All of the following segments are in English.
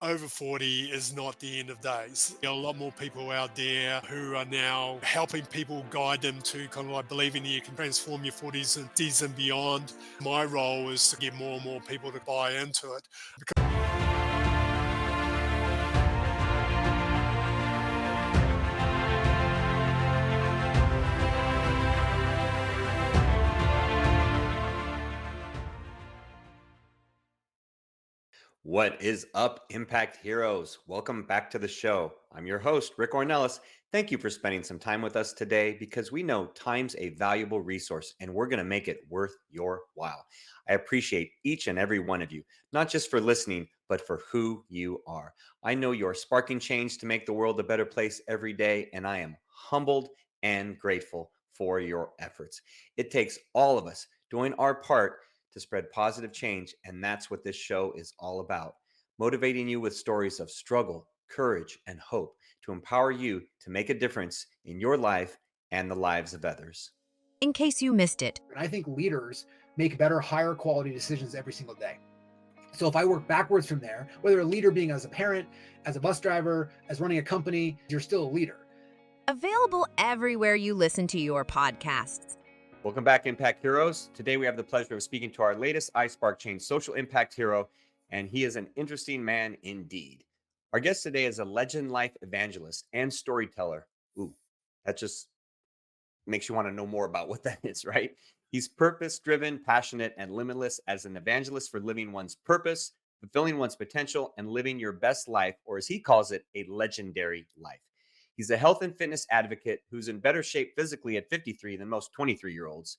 over 40 is not the end of days. There are a lot more people out there who are now helping people guide them to kind of like believing that you can transform your 40s and 50s and beyond. My role is to get more and more people to buy into it. What is up, Impact Heroes? Welcome back to the show. I'm your host, Rick Ornelas. Thank you for spending some time with us today because we know time's a valuable resource and we're going to make it worth your while. I appreciate each and every one of you, not just for listening, but for who you are. I know you're sparking change to make the world a better place every day, and I am humbled and grateful for your efforts. It takes all of us doing our part to spread positive change, and that's what this show is all about. Motivating you with stories of struggle, courage, and hope to empower you to make a difference in your life and the lives of others. In case you missed it. And I think leaders make better, higher quality decisions every single day. So if I work backwards from there, whether a leader being as a parent, as a bus driver, as running a company, you're still a leader. Available everywhere you listen to your podcasts. Welcome back, Impact Heroes. Today we have the pleasure of speaking to our latest iSpark Change social impact hero, and he is an interesting man indeed. Our guest today is a legend life evangelist and storyteller. Ooh, that just makes you want to know more about what that is, right? He's purpose-driven, passionate, and limitless as an evangelist for living one's purpose, fulfilling one's potential, and living your best life, or as he calls it, a legendary life. He's a health and fitness advocate who's in better shape physically at 53 than most 23-year-olds.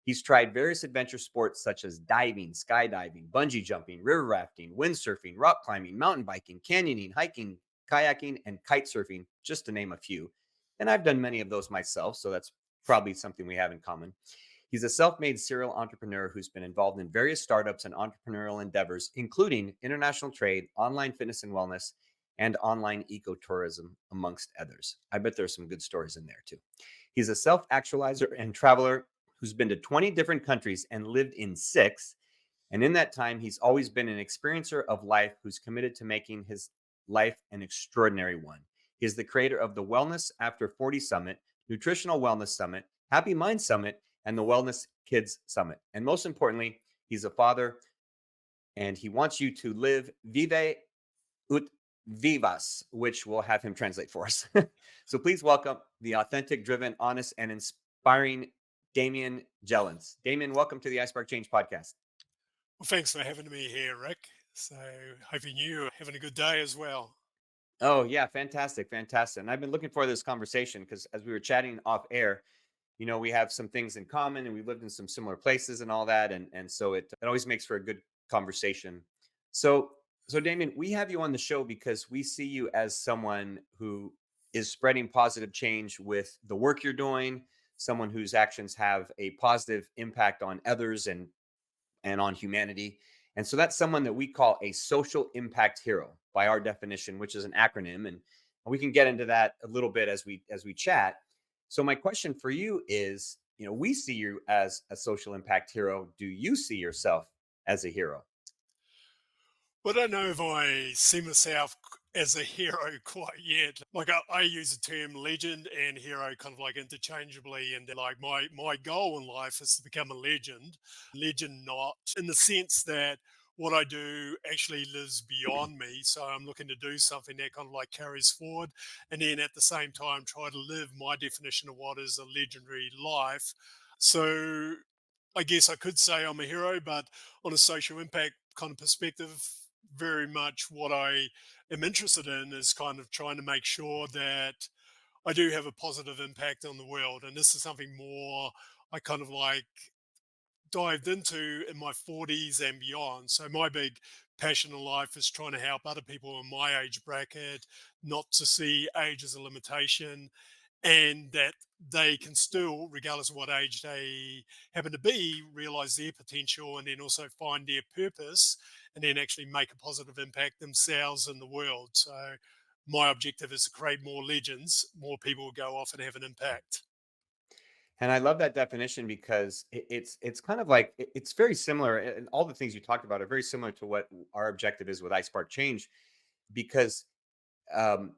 He's tried various adventure sports such as diving, skydiving, bungee jumping, river rafting, windsurfing, rock climbing, mountain biking, canyoning, hiking, kayaking, and kite surfing, just to name a few. And I've done many of those myself, so that's probably something we have in common. He's a self made serial entrepreneur who's been involved in various startups and entrepreneurial endeavors, including international trade, online fitness and wellness, and online ecotourism, amongst others. I bet there's some good stories in there too. He's a self actualizer and traveler who's been to 20 different countries and lived in 6. And in that time, he's always been an experiencer of life who's committed to making his life an extraordinary one. He is the creator of the Wellness After 40 Summit, Nutritional Wellness Summit, Happy Mind Summit, and the Wellness Kids Summit. And most importantly, he's a father and he wants you to live vive ut vivas, which we'll have him translate for us. So please welcome the authentic, driven, honest, and inspiring Damian Geleyns. Damian, welcome to the iSpark Change podcast. Well, thanks for having me here, Rick. So, hoping you're having a good day as well. Oh, yeah, fantastic, fantastic. And I've been looking for this conversation because as we were chatting off air, we have some things in common and we've lived in some similar places and all that. And so it always makes for a good conversation. So, so Damien, we have you on the show because we see you as someone who is spreading positive change with the work you're doing, someone whose actions have a positive impact on others and on humanity. And so that's someone that we call a social impact hero by our definition, which is an acronym. And we can get into that a little bit as we chat. So my question for you is, we see you as a social impact hero. Do you see yourself as a hero? Well, I don't know if I see myself as a hero quite yet. Like I use the term legend and hero kind of like interchangeably, and like my goal in life is to become a legend. Legend not in the sense that what I do actually lives beyond me. So I'm looking to do something that kind of like carries forward, and then at the same time try to live my definition of what is a legendary life. So I guess I could say I'm a hero, but on a social impact kind of perspective, very much what I am interested in is kind of trying to make sure that I do have a positive impact on the world. And this is something more I kind of like dived into in my 40s and beyond. So my big passion in life is trying to help other people in my age bracket not to see age as a limitation, and that they can still, regardless of what age they happen to be, realize their potential and then also find their purpose and then actually make a positive impact themselves in the world. So my objective is to create more legends, more people will go off and have an impact. And I love that definition because it's kind of like it's very similar, and all the things you talked about are very similar to what our objective is with iSpark Change. because um,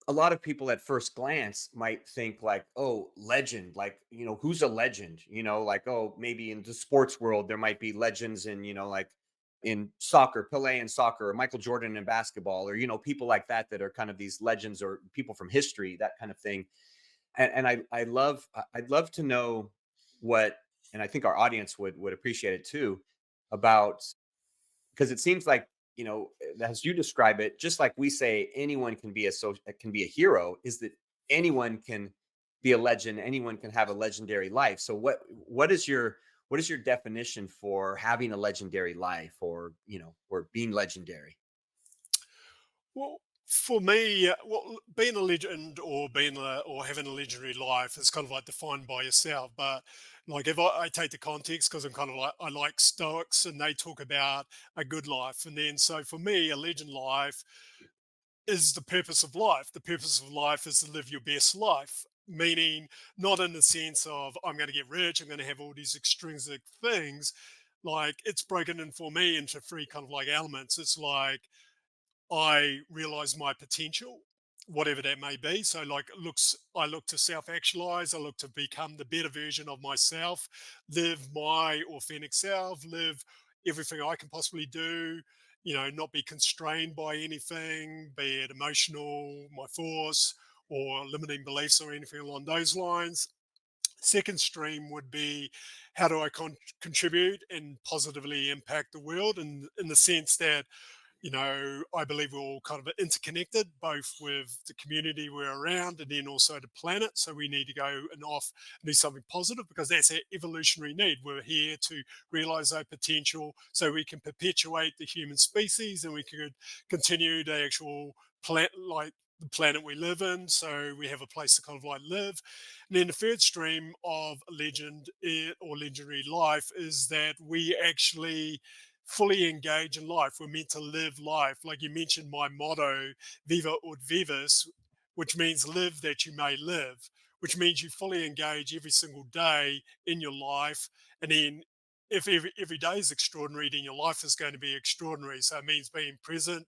a lot of people at first glance might think like, oh, legend, like, who's a legend, like, oh, maybe in the sports world there might be legends in, like in soccer, Pele in soccer, or Michael Jordan in basketball, or people like that that are kind of these legends, or people from history, that kind of thing. And I'd love to know what, and I think our audience would appreciate it too, about, because it seems like, as you describe it, just like we say anyone can be can be a hero, is that anyone can be a legend, anyone can have a legendary life. So what is your definition for having a legendary life, or or being legendary? Well, for me, well, being a legend or or having a legendary life is kind of like defined by yourself. But like if I take the context, because I'm kind of like I like Stoics and they talk about a good life, and then so for me, a legend life is the purpose of life. The purpose of life is to live your best life. Meaning, not in the sense of I'm going to get rich, I'm going to have all these extrinsic things. Like it's broken in for me into three kind of like elements. It's like I realize my potential, whatever that may be. So, like, I look to self actualize, I look to become the better version of myself, live my authentic self, live everything I can possibly do, not be constrained by anything, be it emotional, my force, or limiting beliefs or anything along those lines. Second stream would be how do I contribute and positively impact the world in the sense that I believe we're all kind of interconnected, both with the community we're around and then also the planet. So we need to go and off and do something positive because that's our evolutionary need. We're here to realize our potential so we can perpetuate the human species and we can continue the actual planet, like the planet we live in. So we have a place to kind of like live. And then the third stream of legend or legendary life is that we actually fully engage in life. We're meant to live life. Like you mentioned, my motto, Viva ut vivis, which means live that you may live, which means you fully engage every single day in your life. And then if every day is extraordinary, then your life is going to be extraordinary. So it means being present,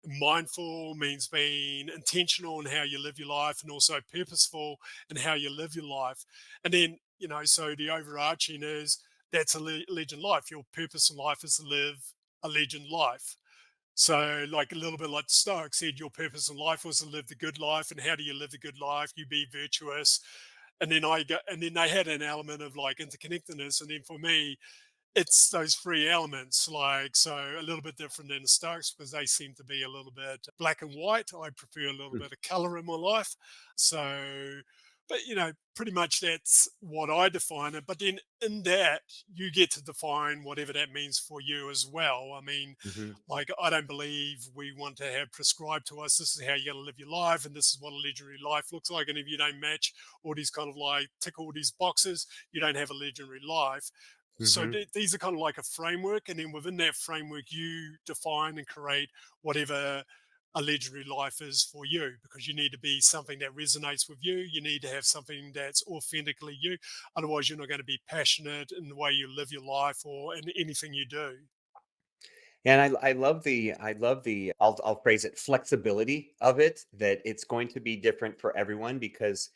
mindful, means being intentional in how you live your life and also purposeful in how you live your life. And then, so the overarching is that's a legend life. Your purpose in life is to live a legend life. So, like a little bit like the Stoics said, your purpose in life was to live the good life. And how do you live the good life? You be virtuous. And then and then they had an element of like interconnectedness. And then for me, it's those three elements, like so a little bit different than the Stokes because they seem to be a little bit black and white. I prefer a little Hmm. bit of color in my life. So, but pretty much that's what I define it. But then in that, you get to define whatever that means for you as well. I mean, Hmm. like I don't believe we want to have prescribed to us this is how you got to live your life and this is what a legendary life looks like. And if you don't match all these kind of like tick all these boxes, you don't have a legendary life. So Hmm. these are kind of like a framework, and then within that framework, you define and create whatever a legendary life is for you, because you need to be something that resonates with you. You need to have something that's authentically you. Otherwise, you're not going to be passionate in the way you live your life or in anything you do. And I love the, I'll phrase it, flexibility of it, that it's going to be different for everyone, because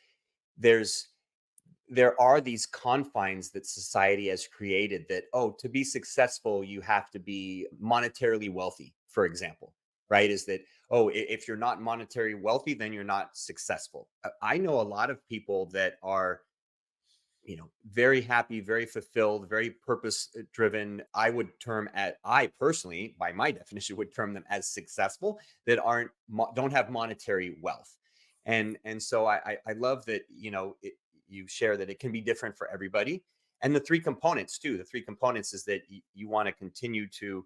there's there are these confines that society has created, that, oh, to be successful you have to be monetarily wealthy, for example, right? Is that, oh, if you're not monetary wealthy, then you're not successful. I know a lot of people that are, very happy, very fulfilled, very purpose driven. I personally, by my definition, would term them as successful, that don't have monetary wealth. And so I love that, you share that it can be different for everybody. And the three components too, the three components is that you want to continue to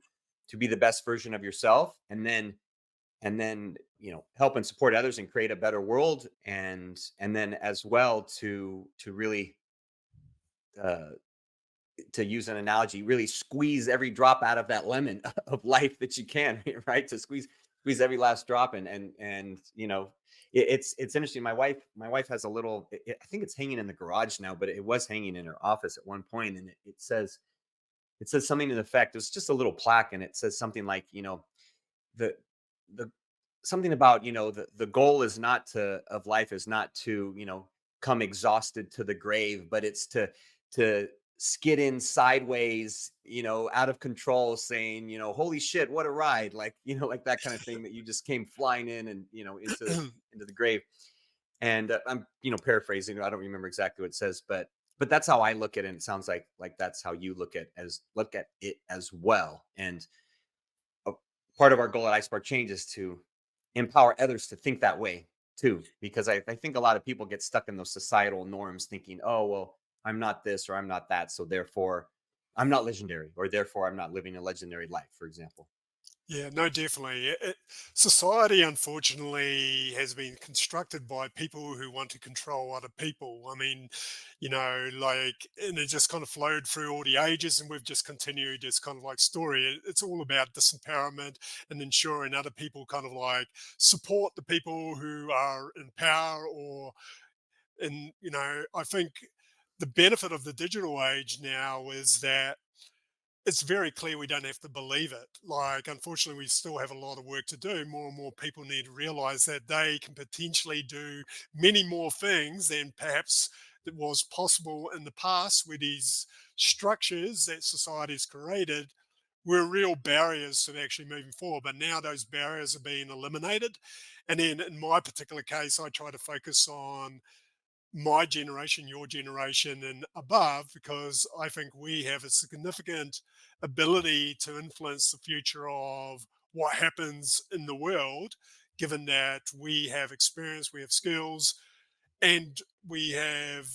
be the best version of yourself, and then help and support others and create a better world, and then as well to really, uh, to use an analogy, really squeeze every drop out of that lemon of life that you can, right? To squeeze every last drop, and it's interesting. My wife has a little. I think it's hanging in the garage now, but it was hanging in her office at one point, and it says something to the effect. It's just a little plaque, and it says something like, the the something about, the goal is not to of life is not to, come exhausted to the grave, but it's to skid in sideways, out of control, saying, holy shit, what a ride. Like, like that kind of thing, that you just came flying in and, into the grave. And I'm, paraphrasing. I don't remember exactly what it says, but that's how I look at it. And it sounds like that's how you look at it as well. And a part of our goal at iSpark Change is to empower others to think that way too. Because I think a lot of people get stuck in those societal norms, thinking, oh, well, I'm not this or I'm not that. So therefore, I'm not legendary, or therefore I'm not living a legendary life, for example. Yeah, no, definitely. Society, unfortunately, has been constructed by people who want to control other people. I mean, and it just kind of flowed through all the ages, and we've just continued this kind of like story. It's all about disempowerment and ensuring other people kind of like support the people who are in power, I think the benefit of the digital age now is that it's very clear we don't have to believe it. Like, unfortunately, we still have a lot of work to do. More and more people need to realize that they can potentially do many more things than perhaps that was possible in the past, where these structures that society has created were real barriers to actually moving forward. But now those barriers are being eliminated. And then in my particular case, I try to focus on my generation, your generation, and above, because I think we have a significant ability to influence the future of what happens in the world, given that we have experience, we have skills, and we have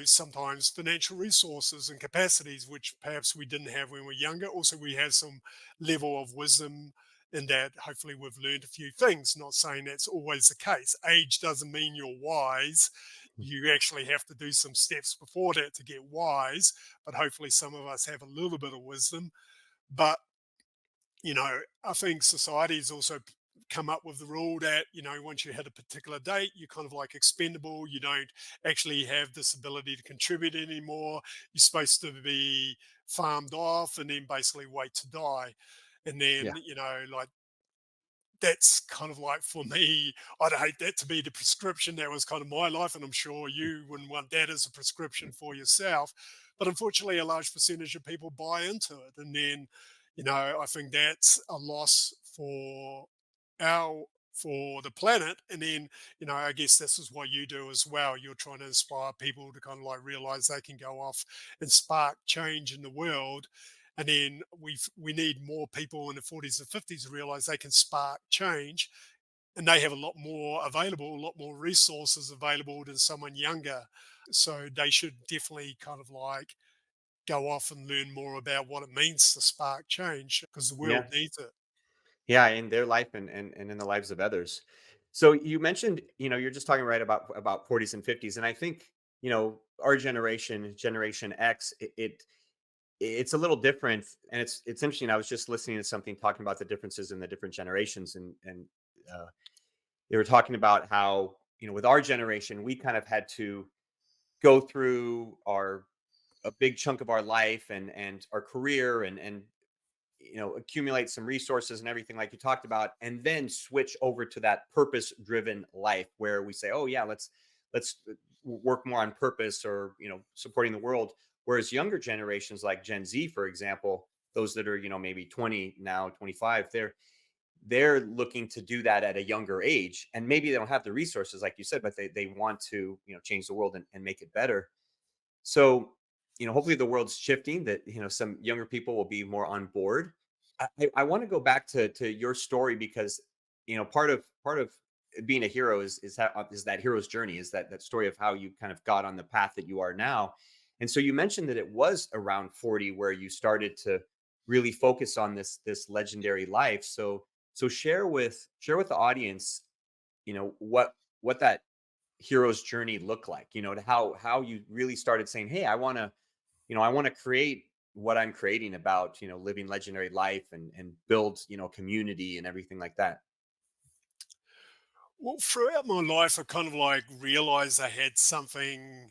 sometimes financial resources and capacities which perhaps we didn't have when we were younger. Also, we have some level of wisdom in that hopefully we've learned a few things. Not saying that's always the case. Age doesn't mean you're wise. You actually have to do some steps before that to get wise, but hopefully some of us have a little bit of wisdom. But I think society's also come up with the rule that, once you hit a particular date, you're kind of like expendable. You don't actually have this ability to contribute anymore. You're supposed to be farmed off and then basically wait to die. And Yeah. then, like that's kind of like for me, I'd hate that to be the prescription. That was kind of my life, and I'm sure you wouldn't want that as a prescription for yourself. But unfortunately, a large percentage of people buy into it, and then, I think that's a loss our for the planet. And then, I guess this is what you do as well. You're trying to inspire people to kind of like realize they can go off and spark change in the world. And then we need more people in the 40s and 50s to realize they can spark change, and they have a lot more available, a lot more resources available than someone younger. So they should definitely kind of like go off and learn more about what it means to spark change, because the world Yeah. needs it. Yeah, in their life, and in the lives of others. So you mentioned, you're just talking right about 40s and 50s, and I think, our generation, Generation X, it's a little different, and it's interesting. I was just listening to something talking about the differences in the different generations, and uh, they were talking about how, with our generation, we kind of had to go through our a big chunk of our life and our career, and accumulate some resources and everything like you talked about, and then switch over to that purpose driven life where we say, oh yeah, let's work more on purpose, or supporting the world. Whereas younger generations like Gen Z, for example, those that are maybe 20 now, 25, they're looking to do that at a younger age, and maybe they don't have the resources like you said, but they want to change the world and make it better. So, hopefully the world's shifting, that, some younger people will be more on board. I want to go back to your story, because, part of being a hero is that hero's journey, is that story of how you kind of got on the path that you are now. And so you mentioned that it was around 40 where you started to really focus on this legendary life. So share with the audience, what that hero's journey look like, to how you really started saying, hey, I want to create what I'm creating, about living legendary life, and build community and everything like that. Well, throughout my life, I kind of like realized I had something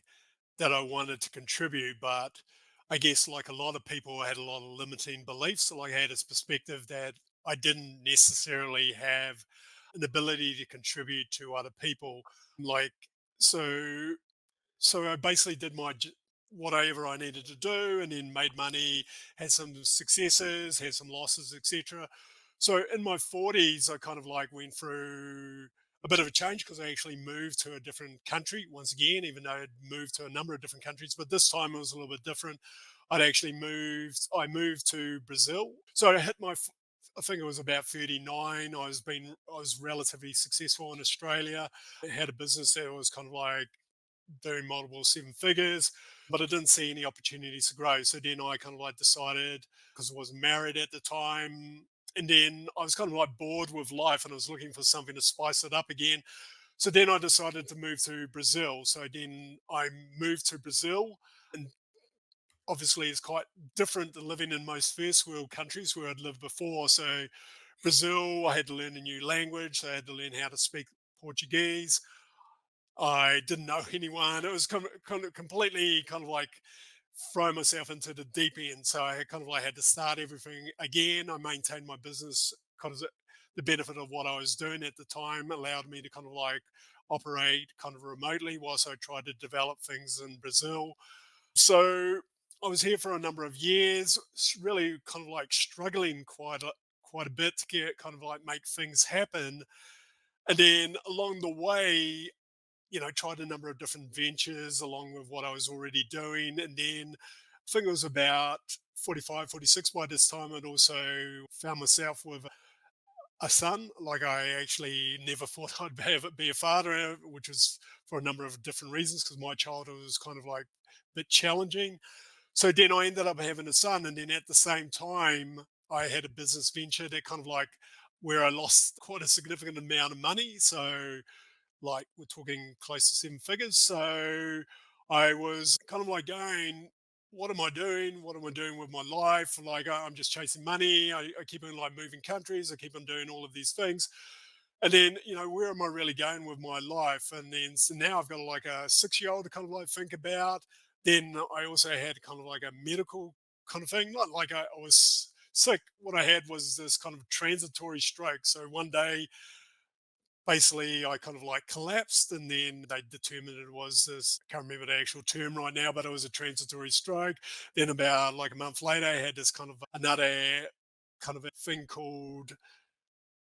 that I wanted to contribute, but I guess like a lot of people, I had a lot of limiting beliefs. So like I had this perspective that I didn't necessarily have an ability to contribute to other people. Like, so I basically did whatever I needed to do, and then made money, had some successes, had some losses, etc. So in my 40s, I kind of like went through a bit of a change because I actually moved to a different country once again, even though I'd moved to a number of different countries, but this time it was a little bit different. I moved to Brazil. So I hit I think it was about 39. I was relatively successful in Australia. I had a business that was kind of like doing multiple seven figures, but I didn't see any opportunities to grow. So then I kind of like decided, because I wasn't married at the time, and then I was kind of like bored with life and I was looking for something to spice it up again. So then I decided to move to Brazil. So then I moved to Brazil, and obviously it's quite different than living in most first world countries where I'd lived before. So Brazil, I had to learn a new language. I had to learn how to speak Portuguese. I didn't know anyone. It was kind of completely kind of like throw myself into the deep end. So I kind of like had to start everything again. I maintained my business because the benefit of what I was doing at the time allowed me to kind of like operate kind of remotely whilst I tried to develop things in Brazil. So I was here for a number of years, really kind of like struggling quite a bit to get kind of like make things happen. And then along the way, tried a number of different ventures along with what I was already doing. And then I think it was about 45, 46 by this time. I'd also found myself with a son. Like I actually never thought I'd be a father, which was for a number of different reasons because my childhood was kind of like a bit challenging. So then I ended up having a son. And then at the same time, I had a business venture that kind of like where I lost quite a significant amount of money. So like we're talking close to seven figures. So I was kind of like going, what am I doing? What am I doing with my life? Like I'm just chasing money. I keep on like moving countries. I keep on doing all of these things. And then, where am I really going with my life? And then so now I've got like a 6 year old to kind of like think about. Then I also had kind of like a medical kind of thing. Not like I was sick. What I had was this kind of transitory stroke. So one day basically I kind of like collapsed, and then they determined it was this, I can't remember the actual term right now, but it was a transitory stroke. Then about like a month later I had this kind of another kind of a thing called,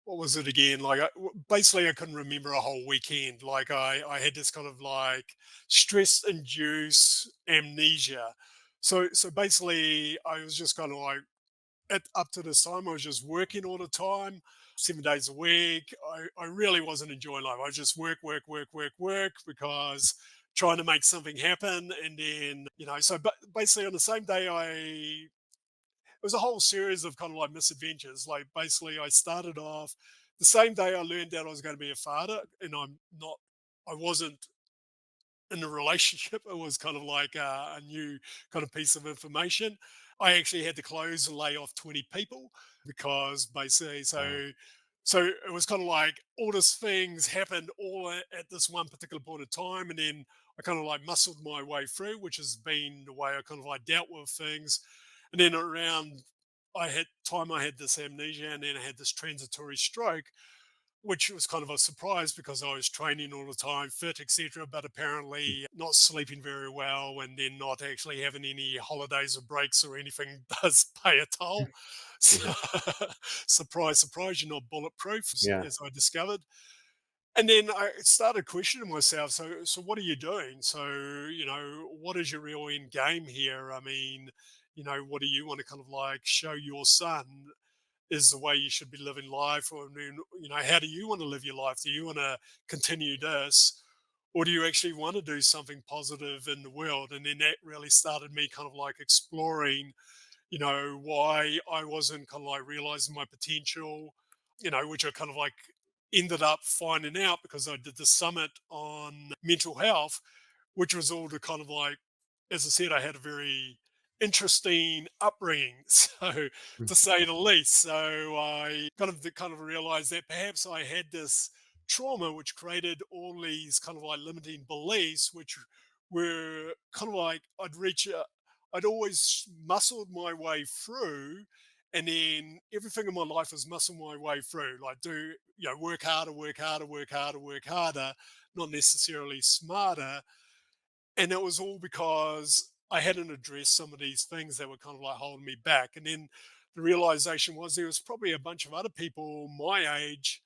what was it again, like basically I couldn't remember a whole weekend. Like I had this kind of like stress induced amnesia. So basically I was just kind of like, up to this time, I was just working all the time, 7 days a week. I really wasn't enjoying life. I just work, work, work, work, work because trying to make something happen. And then, so but basically on the same day, it was a whole series of kind of like misadventures. Like basically, I started off the same day I learned that I was going to be a father, and I wasn't in the relationship. It was kind of like a new kind of piece of information. I actually had to close and lay off 20 people because basically, Wow. so it was kind of like all these things happened all at this one particular point of time, and then I kind of like muscled my way through, which has been the way I kind of like dealt with things. And then around, I had this amnesia, and then I had this transitory stroke, which was kind of a surprise because I was training all the time, fit, etc., but apparently not sleeping very well, and then not actually having any holidays or breaks or anything does pay a toll. So, Yeah. surprise, surprise, you're not bulletproof, Yeah. as I discovered. And then I started questioning myself. So what are you doing? So, what is your real end game here? I mean, what do you want to kind of like show your son is the way you should be living life? Or I mean, how do you want to live your life? Do you want to continue this, or do you actually want to do something positive in the world? And then that really started me kind of like exploring, why I wasn't kind of like realizing my potential, which I kind of like ended up finding out because I did the summit on mental health, which was all to kind of like, as I said, I had a very interesting upbringing, so Mm. to say the least. So I kind of realized that perhaps I had this trauma which created all these kind of like limiting beliefs, which were kind of like I'd always muscled my way through, And then everything in my life was muscle my way through, like do, work harder, work harder, work harder, work harder, not necessarily smarter. And it was all because I hadn't addressed some of these things that were kind of like holding me back. And then the realization was there was probably a bunch of other people my age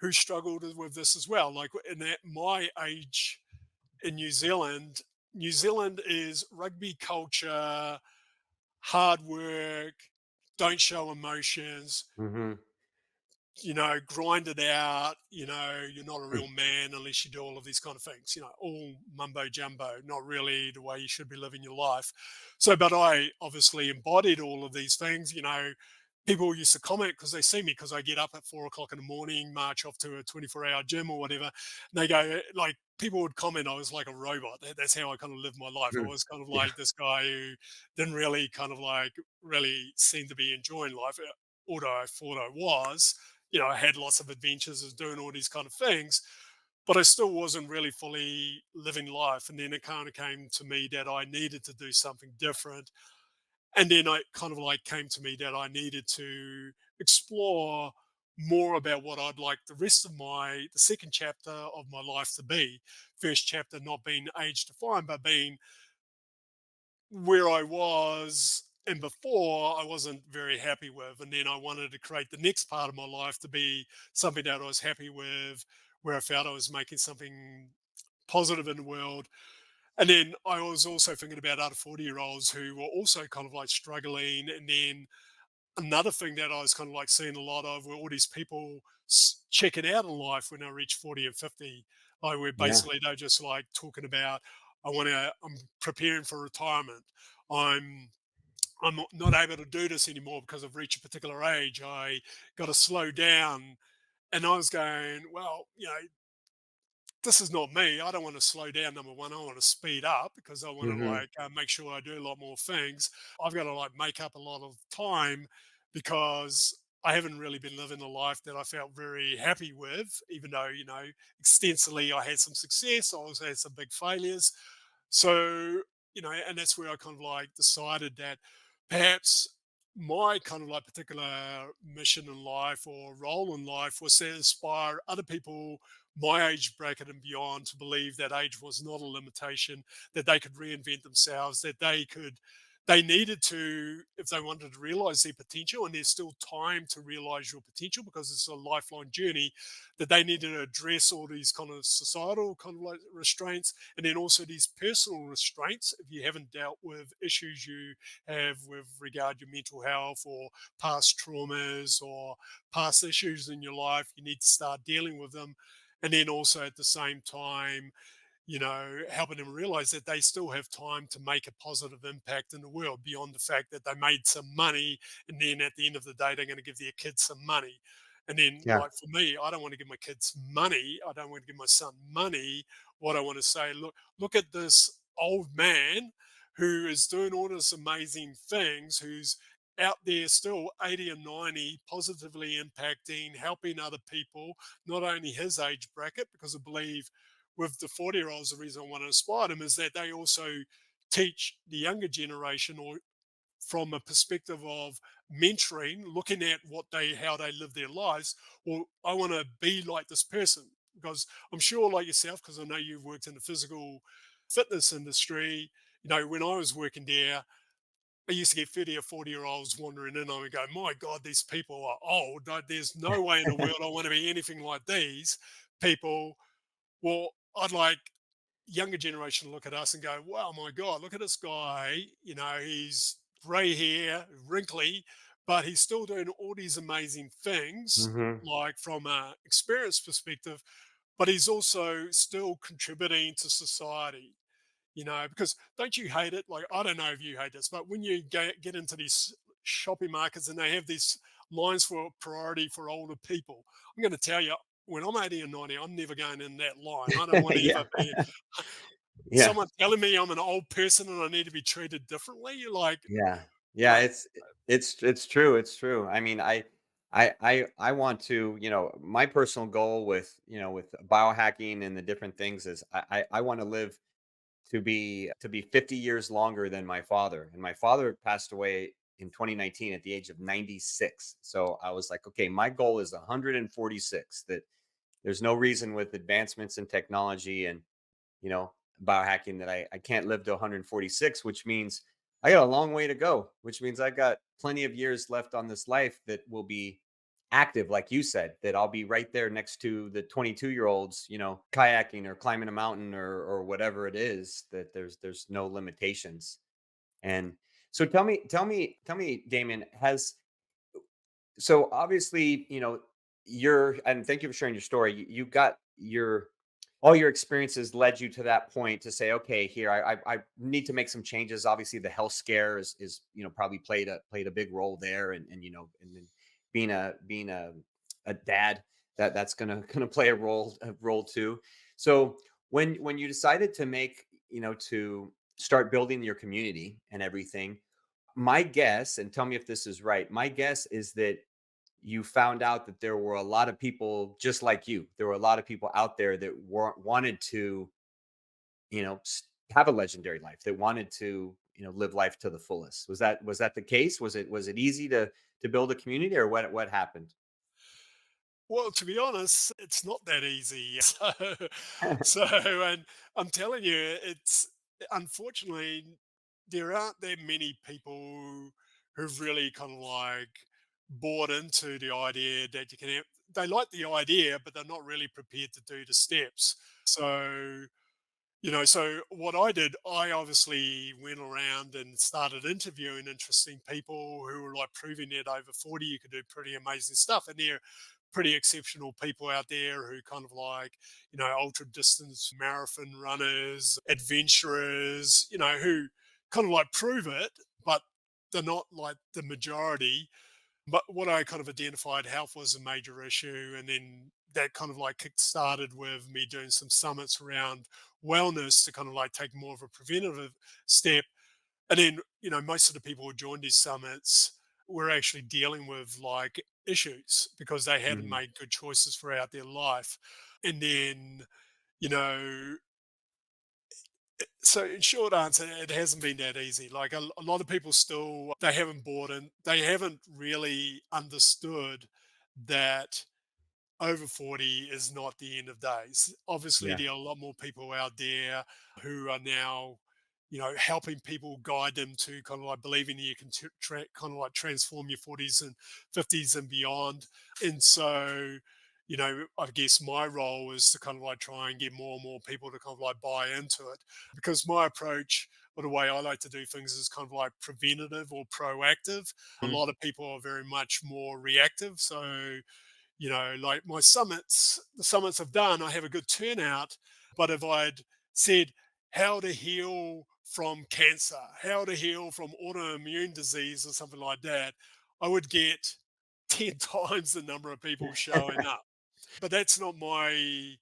who struggled with this as well. Like in that my age in New Zealand is rugby culture, hard work, don't show emotions, Hmm. grind it out, you're not a real man unless you do all of these kind of things, all mumbo jumbo, not really the way you should be living your life. So, but I obviously embodied all of these things, people used to comment because they see me because I get up at 4 o'clock in the morning, march off to a 24-hour gym or whatever. And they go, like, people would comment I was like a robot. That's how I kind of lived my life. I was kind of Yeah. like this guy who didn't really kind of like really seem to be enjoying life, although I thought I was. I had lots of adventures, was doing all these kind of things, but I still wasn't really fully living life. And then it kind of came to me that I needed to do something different. And then I kind of like came to me that I needed to explore more about what I'd like the rest of the second chapter of my life to be. First chapter not being age defined, but being where I was and before I wasn't very happy with. And then I wanted to create the next part of my life to be something that I was happy with, where I felt I was making something positive in the world. And then I was also thinking about other 40-year-olds who were also kind of like struggling. And then another thing that I was kind of like seeing a lot of were all these people check it out in life when they reach 40 and 50. Like where Yeah. basically they're just like talking about, I'm preparing for retirement. I'm I'm not able to do this anymore because I've reached a particular age. I got to slow down. And I was going, well, this is not me. I don't want to slow down. Number one, I want to speed up because I want to Hmm. like make sure I do a lot more things. I've got to like make up a lot of time because I haven't really been living a life that I felt very happy with, even though, extensively I had some success. I also had some big failures. So, and that's where I kind of like decided that perhaps my kind of like particular mission in life or role in life was to inspire other people my age bracket and beyond to believe that age was not a limitation, that they could reinvent themselves, that they needed to, if they wanted to realize their potential, and there's still time to realize your potential because it's a lifelong journey, that they needed to address all these kind of societal kind of like restraints, and then also these personal restraints. If you haven't dealt with issues you have with regard your mental health or past traumas or past issues in your life, you need to start dealing with them. And then also at the same time, helping them realize that they still have time to make a positive impact in the world beyond the fact that they made some money and then at the end of the day they're going to give their kids some money. And then Yeah. like for me, I don't want to give my kids money. I don't want to give my son money. What I want to say, look at this old man who is doing all this amazing things, who's out there still 80 and 90, positively impacting, helping other people, not only his age bracket, because I believe with the 40-year-olds, the reason I want to inspire them is that they also teach the younger generation, or from a perspective of mentoring, looking at how they live their lives. Well, I want to be like this person because I'm sure, like yourself, because I know you've worked in the physical fitness industry. When I was working there, I used to get 30 or 40-year-olds wandering in. I would go, my God, these people are old. There's no way in the world I want to be anything like these people. Well, I'd like younger generation to look at us and go, wow, my God, look at this guy. He's gray hair, wrinkly, but he's still doing all these amazing things, Hmm. like from a experience perspective, but he's also still contributing to society. Because don't you hate it? Like, I don't know if you hate this, but when you get into these shopping markets and they have these lines for priority for older people, I'm going to tell you, when I'm 80 and 90, I'm never going in that line. I don't want to Yeah. ever be Yeah. someone telling me I'm an old person and I need to be treated differently. You're Yeah. Yeah. like, It's true. It's true. I mean, I want to, my personal goal with, with biohacking and the different things is I want to live to be 50 years longer than my father. And my father passed away in 2019 at the age of 96. So I was like, okay, my goal is 146. That there's no reason with advancements in technology and, you know, biohacking that I can't live to 146, which means I got a long way to go, which means I got plenty of years left on this life that will be active, like you said, that I'll be right there next to the 22-year-olds, kayaking or climbing a mountain or whatever it is, that there's no limitations. And so tell me, Damien, has so obviously, and thank you for sharing your story. You got your all your experiences led you to that point to say, okay, here I need to make some changes. Obviously, the health scare is probably played a big role there, and then being a dad, that's gonna play a role too. So when you decided to to start building your community and everything, my guess, and tell me if this is right, my guess is that you found out that there were a lot of people just like you. There were a lot of people out there that wanted to, have a legendary life, that wanted to, live life to the fullest. Was that the case? Was it easy to build a community, or what happened? Well, to be honest, it's not that easy. And I'm telling you, it's unfortunately there aren't that many people who've really kind of like bought into the idea that you can have, they like the idea, but they're not really prepared to do the steps. So so what I did, I obviously went around and started interviewing interesting people who were like proving that over 40 you could do pretty amazing stuff. And they're pretty exceptional people out there who kind of like, ultra distance marathon runners, adventurers, who kind of like prove it, but they're not like the majority. But what I kind of identified, health was a major issue, and then that kind of like kick started with me doing some summits around wellness to kind of like take more of a preventative step. And then most of the people who joined these summits were actually dealing with like issues because they hadn't Mhm. made good choices throughout their life. And then you know so in short answer, it hasn't been that easy. Like a lot of people still, they haven't bought in, they haven't really understood that over 40 is not the end of days. Obviously, Yeah. there are a lot more people out there who are now, helping people guide them to kind of like believing that you can kind of like transform your 40s and 50s and beyond. And so, I guess my role is to kind of like try and get more and more people to kind of like buy into it because my approach or the way I like to do things is kind of like preventative or proactive. A Mhm. lot of people are very much more reactive. So, like my summits, the summits I've done, I have a good turnout. But if I'd said how to heal from cancer, how to heal from autoimmune disease or something like that, I would get 10 times the number of people showing up. But that's not my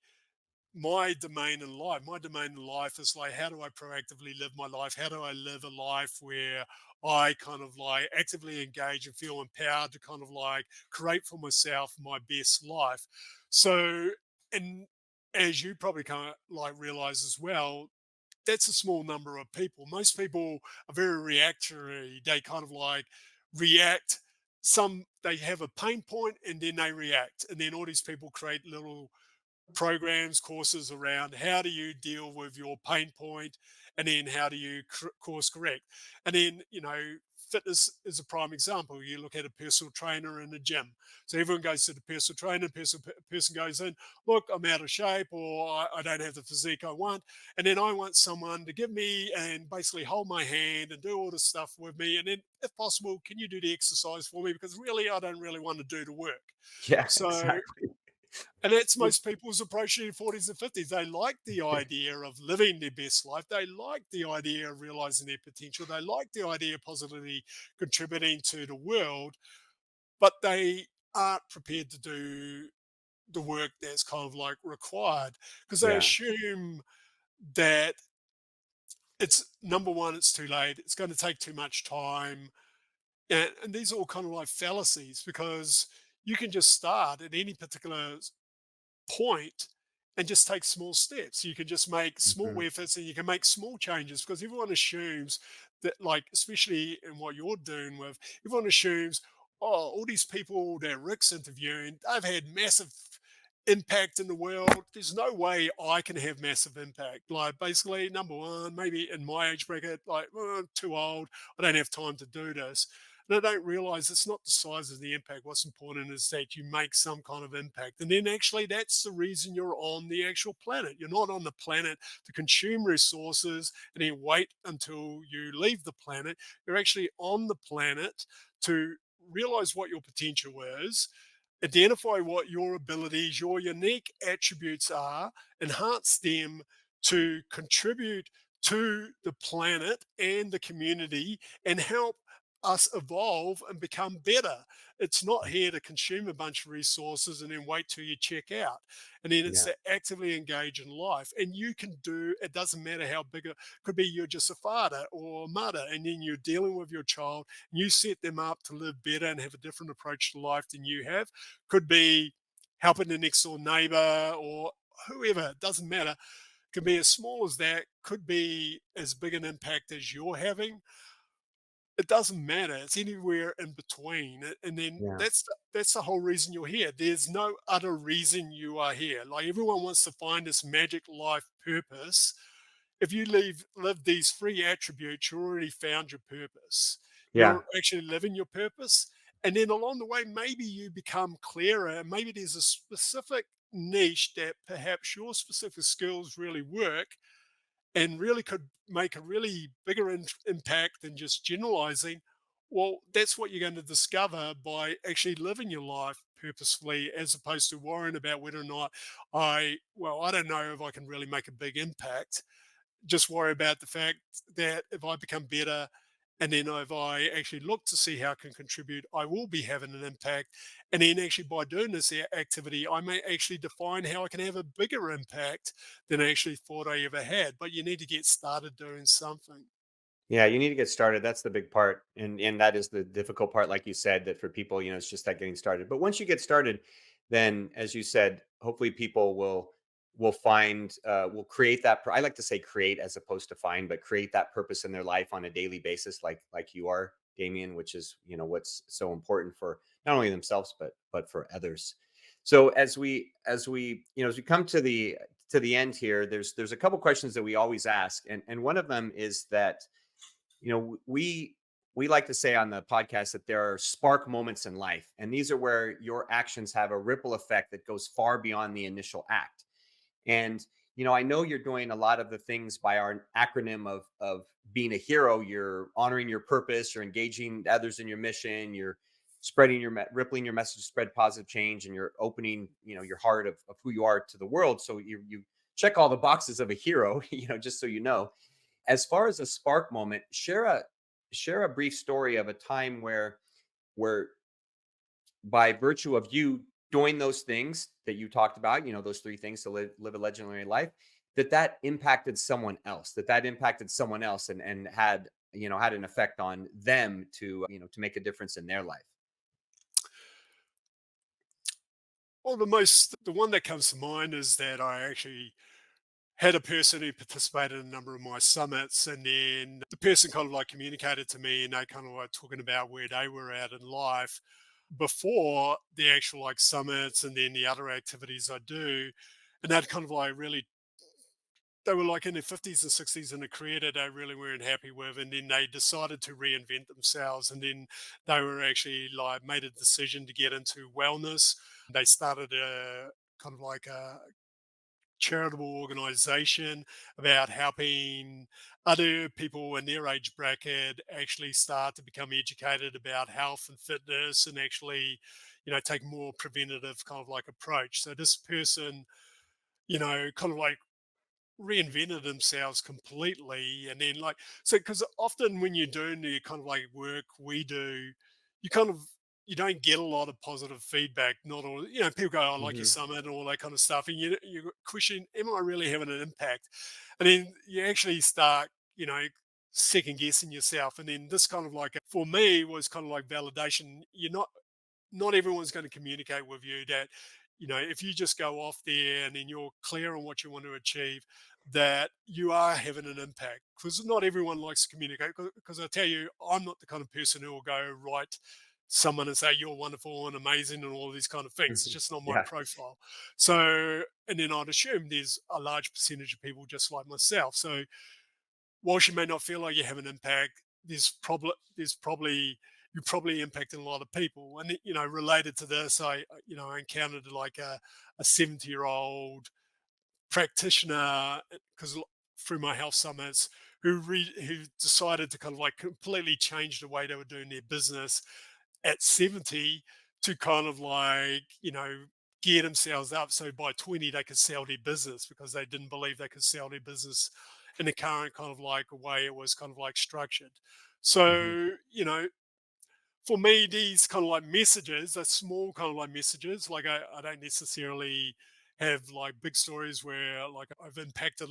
domain in life. My domain in life is like, how do I proactively live my life? How do I live a life where I kind of like actively engage and feel empowered to kind of like create for myself my best life? So, and as you probably kind of like realize as well, that's a small number of people. Most people are very reactionary. They kind of like react. They have a pain point and then they react. And then all these people create little programs, courses around how do you deal with your pain point and then how do you course correct. And then, fitness is a prime example. You look at a personal trainer in a gym. So everyone goes to the personal trainer, person goes in, look, I'm out of shape or I don't have the physique I want. And then I want someone to give me and basically hold my hand and do all this stuff with me. And then if possible, can you do the exercise for me? Because really, I don't really want to do the work. Yeah, So exactly. and that's most people's approach in their 40s and 50s. They like the idea of living their best life. They like the idea of realizing their potential. They like the idea of positively contributing to the world, but they aren't prepared to do the work that's kind of like required because they Yeah. assume that it's number one, it's too late. It's going to take too much time. And these are all kind of like fallacies because you can just start at any particular point and just take small steps. You can just make small Mhm. efforts and you can make small changes because everyone assumes that, like, especially in what you're doing with, everyone assumes, oh, all these people that Rick's interviewing, they've had massive impact in the world. There's no way I can have massive impact. Like, basically, number one, maybe in my age bracket, like, well, I'm too old. I don't have time to do this. And I don't realize it's not the size of the impact. What's important is that you make some kind of impact. And then actually, that's the reason you're on the actual planet. You're not on the planet to consume resources and then wait until you leave the planet. You're actually on the planet to realize what your potential is, identify what your abilities, your unique attributes are, enhance them to contribute to the planet and the community and help us evolve and become better. It's not here to consume a bunch of resources and then wait till you check out. And then it's Yeah. to actively engage in life. And you can do, it doesn't matter how big it could be, you're just a father or a mother, and then you're dealing with your child, and you set them up to live better and have a different approach to life than you have. Could be helping the next door neighbor or whoever, it doesn't matter. Can be as small as that, could be as big an impact as you're having. It doesn't matter. It's anywhere in between. And then Yeah. that's the whole reason you're here. There's no other reason you are here. Like, everyone wants to find this magic life purpose. If you live these three attributes, you already found your purpose. Yeah. You're actually living your purpose. And then along the way, maybe you become clearer. Maybe there's a specific niche that perhaps your specific skills really work and really could make a really bigger impact than just generalizing. Well, that's what you're going to discover by actually living your life purposefully, as opposed to worrying about whether or not I don't know if I can really make a big impact. Just worry about the fact that if I become better, and then if I actually look to see how I can contribute, I will be having an impact. And then actually by doing this activity, I may actually define how I can have a bigger impact than I actually thought I ever had. But you need to get started doing something. Yeah, you need to get started. That's the big part. And that is the difficult part, like you said, that for people, it's just that getting started. But once you get started, then as you said, hopefully people will create that I like to say create as opposed to find, but create that purpose in their life on a daily basis, like you are, Damien, which is, what's so important for not only themselves but for others. So as we come to the end here, there's a couple questions that we always ask. And one of them is that we like to say on the podcast that there are spark moments in life, and these are where your actions have a ripple effect that goes far beyond the initial act. And I know you're doing a lot of the things by our acronym of being a hero. You're honoring your purpose, you're engaging others in your mission, you're spreading rippling your message to spread positive change, and you're opening your heart of who you are to the world. So you check all the boxes of a hero, just so you know. As far as a spark moment, share a brief story of a time where by virtue of you doing those things that you talked about, those three things to live a legendary life, that impacted someone else, that impacted someone else and had an effect on them to make a difference in their life. Well, the one that comes to mind is that I actually had a person who participated in a number of my summits, and then the person kind of like communicated to me, and they kind of like talking about where they were at in life before the actual like summits and then the other activities I do. And that kind of like really, they were like in their 50s and 60s in a career that they really weren't happy with. And then they decided to reinvent themselves. And then they were actually like made a decision to get into wellness. They started a kind of like a charitable organization about helping other people in their age bracket actually start to become educated about health and fitness, and actually, take a more preventative kind of like approach. So this person, kind of like reinvented themselves completely. And then like, so because often when you're doing the kind of like work we do, you kind of, you don't get a lot of positive feedback. Not all, people go, I like your Hmm. summit and all that kind of stuff, and you question, am I really having an impact? And then you actually start, second guessing yourself. And then this kind of like, for me, was kind of like validation. You're not everyone's going to communicate with you that if you just go off there and then you're clear on what you want to achieve, that you are having an impact. Because not everyone likes to communicate. Because I tell you, I'm not the kind of person who will go write someone and say you're wonderful and amazing and all these kind of things. It's Mhm. just not my Yeah. profile. So, and then I'd assume there's a large percentage of people just like myself. So, whilst you may not feel like you have an impact, there's probably you're probably impacting a lot of people. And related to this, I encountered like a 70-year-old practitioner because through my health summits who decided to kind of like completely change the way they were doing their business at 70 to kind of like gear themselves up so by 20 they could sell their business because they didn't believe they could sell their business in the current kind of like way it was kind of like structured. Mhm. So for me, these kind of like messages are small kind of like messages. Like I don't necessarily have like big stories where like I've impacted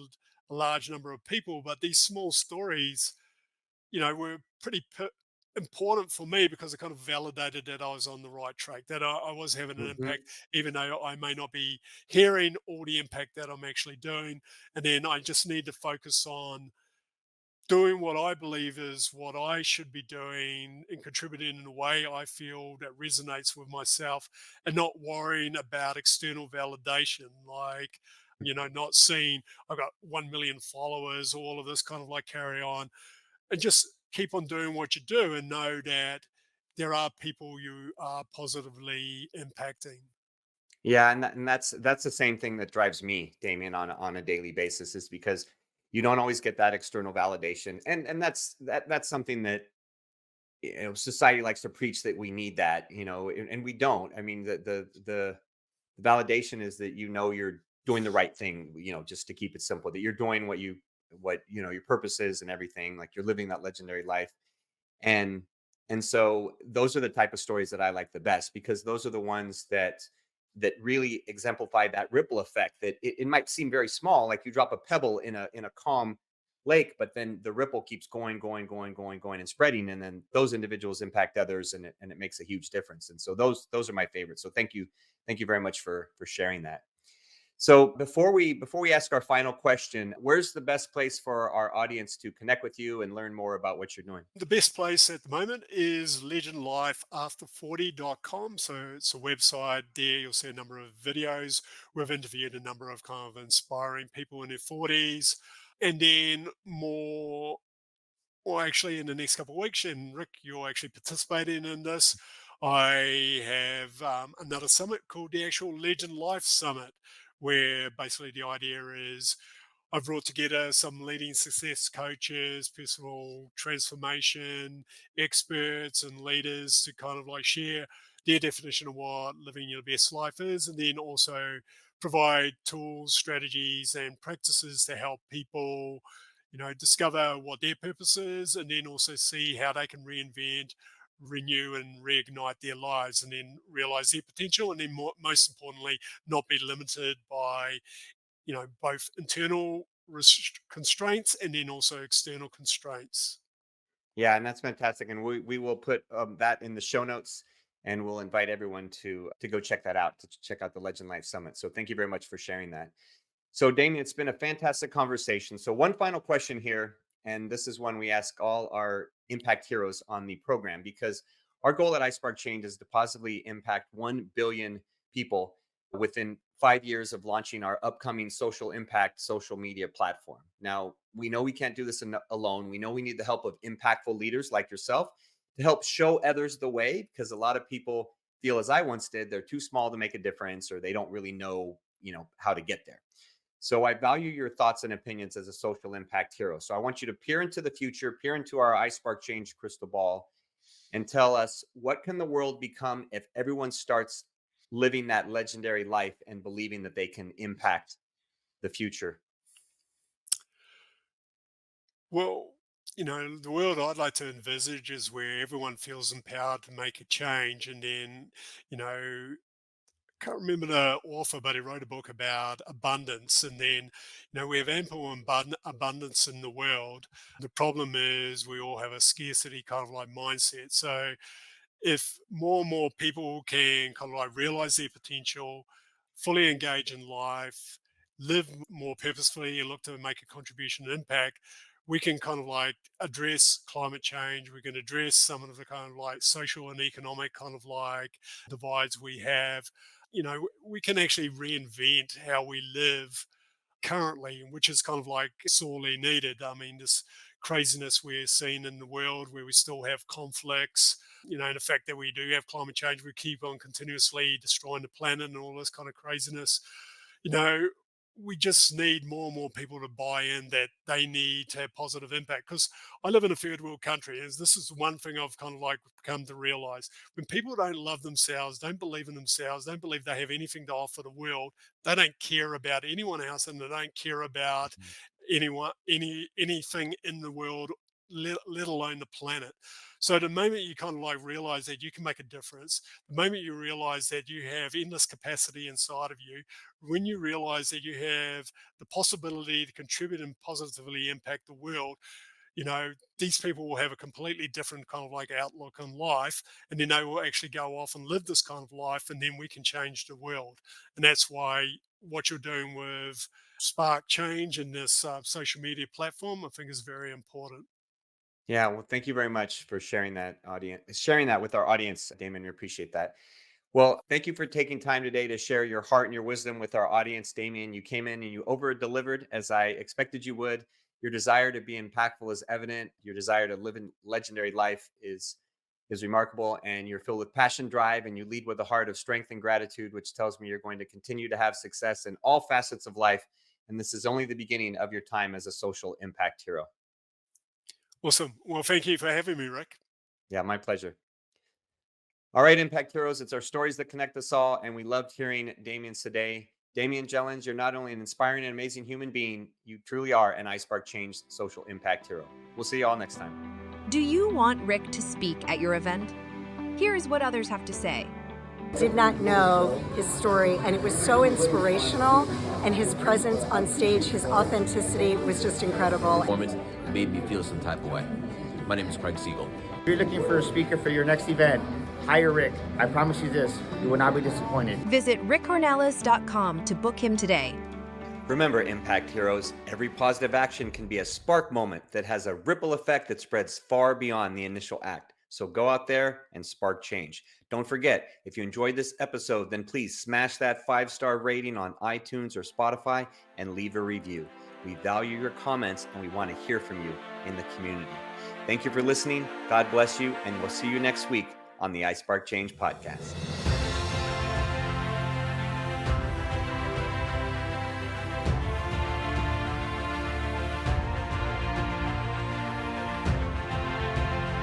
a large number of people, but these small stories, were important for me because it kind of validated that I was on the right track, that I was having an Mhm. impact, even though I may not be hearing all the impact that I'm actually doing. And then I just need to focus on doing what I believe is what I should be doing and contributing in a way I feel that resonates with myself and not worrying about external validation. Like, not seeing I've got 1 million followers, all of this kind of like carry on and just keep on doing what you do and know that there are people you are positively impacting. Yeah, and that's the same thing that drives me, Damien, on a daily basis, is because you don't always get that external validation, and that's something that society likes to preach that we need that, and we don't. I mean, the validation is that you're doing the right thing, just to keep it simple, that you're doing what your purpose is and everything, like you're living that legendary life. and and so those are the type of stories that I like the best, because those are the ones that really exemplify that ripple effect, that it might seem very small, like you drop a pebble in a calm lake, but then the ripple keeps going and spreading, and then those individuals impact others, and it makes a huge difference. And so those are my favorites. So thank you very much for sharing that. So before we ask our final question, where's the best place for our audience to connect with you and learn more about what you're doing? The best place at the moment is legendlifeafter40.com. So it's a website there. You'll see a number of videos. We've interviewed a number of kind of inspiring people in their 40s. And then more, or actually in the next couple of weeks, and Rick, you're actually participating in this. I have another summit called the actual Legend Life Summit, where basically the idea is I've brought together some leading success coaches, personal transformation experts, and leaders to kind of like share their definition of what living your best life is, and then also provide tools, strategies, and practices to help people, discover what their purpose is, and then also see how they can reinvent, renew, and reignite their lives, and then realize their potential, and then most importantly, not be limited by both internal constraints and then also external constraints. Yeah, and that's fantastic. And we will put that in the show notes, and we'll invite everyone to go check that out, to check out the Legend Life Summit. So thank you very much for sharing that. So, Damien, it's been a fantastic conversation. So, one final question here, and this is one we ask all our impact heroes on the program, because our goal at iSpark Change is to positively impact 1 billion people within 5 years of launching our upcoming social impact social media platform. Now, we know we can't do this alone. We know we need the help of impactful leaders like yourself to help show others the way, because a lot of people feel, as I once did, they're too small to make a difference, or they don't really know, how to get there. So I value your thoughts and opinions as a social impact hero. So I want you to peer into the future, peer into our iSpark Change crystal ball, and tell us, what can the world become if everyone starts living that legendary life and believing that they can impact the future? Well, the world I'd like to envisage is where everyone feels empowered to make a change. And then, can't remember the author, but he wrote a book about abundance. And then, we have ample abundance in the world. The problem is we all have a scarcity kind of like mindset. So if more and more people can kind of like realize their potential, fully engage in life, live more purposefully, and look to make a contribution and impact, we can kind of like address climate change. We can address some of the kind of like social and economic kind of like divides we have. We can actually reinvent how we live currently, which is kind of like sorely needed. I mean, this craziness we're seeing in the world where we still have conflicts, and the fact that we do have climate change, we keep on continuously destroying the planet and all this kind of craziness. You know, we just need more and more people to buy in that they need to have positive impact. Because I live in a third world country, and this is one thing I've kind of like come to realize: when people don't love themselves, don't believe in themselves, don't believe they have anything to offer the world, they don't care about anyone else, and they don't care about anything in the world, let alone the planet. So the moment you kind of like realize that you can make a difference, the moment you realize that you have endless capacity inside of you, when you realize that you have the possibility to contribute and positively impact the world, these people will have a completely different kind of like outlook on life, and then they will actually go off and live this kind of life, and then we can change the world. And that's why what you're doing with Spark Change and this social media platform, I think, is very important. Yeah, well, thank you very much for sharing that with our audience, Damon. We appreciate that. Well, thank you for taking time today to share your heart and your wisdom with our audience, Damien. You came in and you over delivered as I expected you would. Your desire to be impactful is evident. Your desire to live a legendary life is remarkable, and you're filled with passion, drive, and you lead with a heart of strength and gratitude, which tells me you're going to continue to have success in all facets of life. And this is only the beginning of your time as a social impact hero. Awesome. Well, thank you for having me, Rick. Yeah, my pleasure. All right, Impact Heroes, it's our stories that connect us all, and we loved hearing Damian's today. Damian Geleyns, you're not only an inspiring and amazing human being, you truly are an iSpark Change social impact hero. We'll see you all next time. Do you want Rick to speak at your event? Here's what others have to say. Did not know his story, and it was so inspirational, and his presence on stage, his authenticity was just incredible. Performance made me feel some type of way. My name is Craig Siegel. If you're looking for a speaker for your next event, hire Rick. I promise you this, you will not be disappointed. Visit rickcornelis.com to book him today. Remember, Impact Heroes, every positive action can be a spark moment that has a ripple effect that spreads far beyond the initial act. So go out there and spark change. Don't forget, if you enjoyed this episode, then please smash that 5-star rating on iTunes or Spotify and leave a review. We value your comments and we want to hear from you in the community. Thank you for listening. God bless you, and we'll see you next week on the iSpark Change podcast.